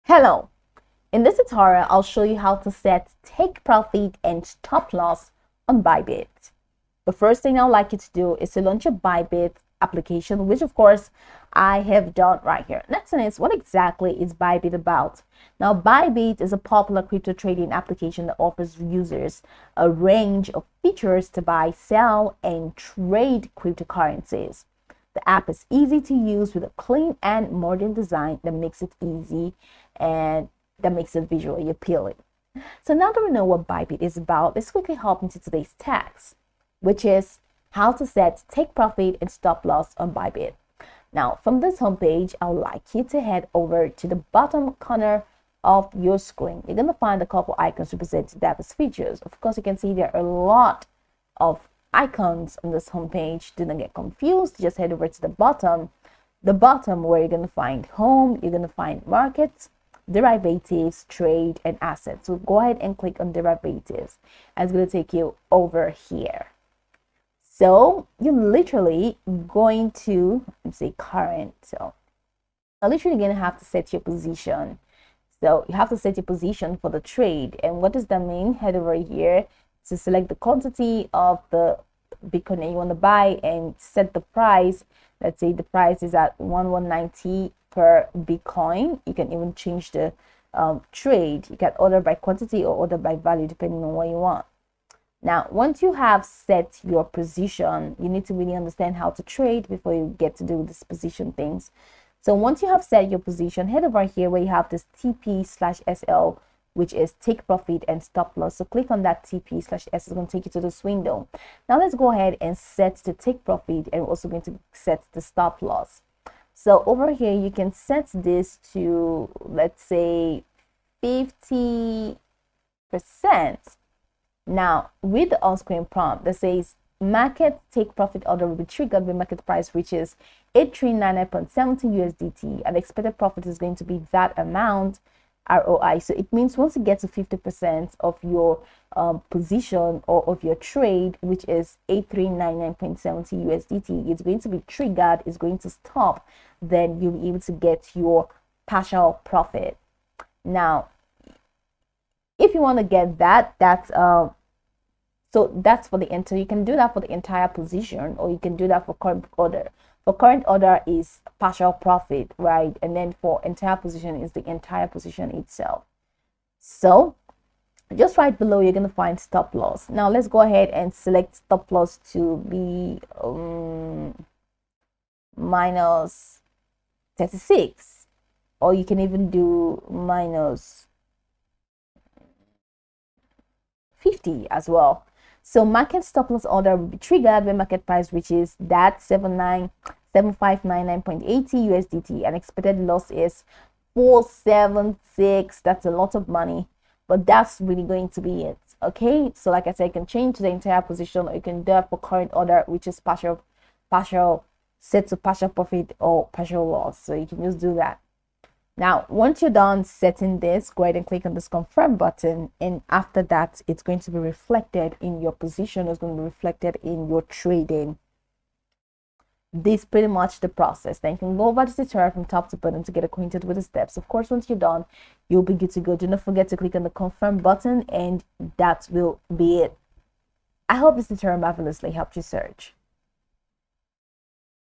Hello! In this tutorial, I'll show you how to set take profit and stop loss on Bybit. The first thing I'd like you to do is to launch a Bybit application, which of course I have done right here. Next thing is, what exactly is Bybit about? Now, Bybit is a popular crypto trading application that offers users a range of features to buy, sell, and trade cryptocurrencies. The app is easy to use with a clean and modern design that makes it easy and that makes it visually appealing. So now that we know what Bybit is about, let's quickly hop into today's task, which is how to set take profit and stop loss on Bybit. Now, from this homepage, I would like you to head over to the bottom corner of your screen. You're going to find a couple icons representing diverse features. Of course, you can see there are a lot of icons on this homepage. Do not get confused. Just head over to the bottom where you're going to find home, you're going to find markets, derivatives, trade, and assets. So go ahead and click on derivatives, and it's going to take you over here. So you're literally going to, let's say current. So you're literally going to have to set your position. So you have to set your position for the trade. And what does that mean? Head over here to select the quantity of the Bitcoin that you want to buy and set the price. Let's say the price is at 1190 per Bitcoin. You can even change the trade. You can order by quantity or order by value depending on what you want. Now, once you have set your position, you need to really understand how to trade before you get to do this position things. So once you have set your position, head over here where you have this TP/SL, which is take profit and stop loss. So click on that TP/S. It's going to take you to this window. Now let's go ahead and set the take profit, and we're also going to set the stop loss. So over here, you can set this to, let's say, 50%. Now, with the on-screen prompt that says market take profit order will be triggered when market price reaches 8399.70 USDT, and expected profit is going to be that amount ROI. So it means once you get to 50% of your position or of your trade, which is 8399.70 USDT, it's going to be triggered, it's going to stop, then you'll be able to get your partial profit. Now, if you want to get that, so that's for the entire, you can do that for the entire position, or you can do that for current order. For current order is partial profit, right? And then for entire position is the entire position itself. So just right below, you're going to find stop loss. Now let's go ahead and select stop loss to be minus 36, or you can even do minus 50 as well. So market stop loss order will be triggered when market price reaches that 7599.80 USDT, and expected loss is 476. That's a lot of money, but that's really going to be it. Okay, so like I said, you can change the entire position, or you can do it for current order, which is partial set to partial profit or partial loss. So you can just do that. Now, once you're done setting this, go ahead and click on this confirm button, and after that, it's going to be reflected in your position. It's going to be reflected in your trading. This is pretty much the process. Then you can go over the tutorial from top to bottom to get acquainted with the steps. Of course, once you're done, you'll be good to go. Do not forget to click on the confirm button, and that will be it. I hope this tutorial marvelously helped you search.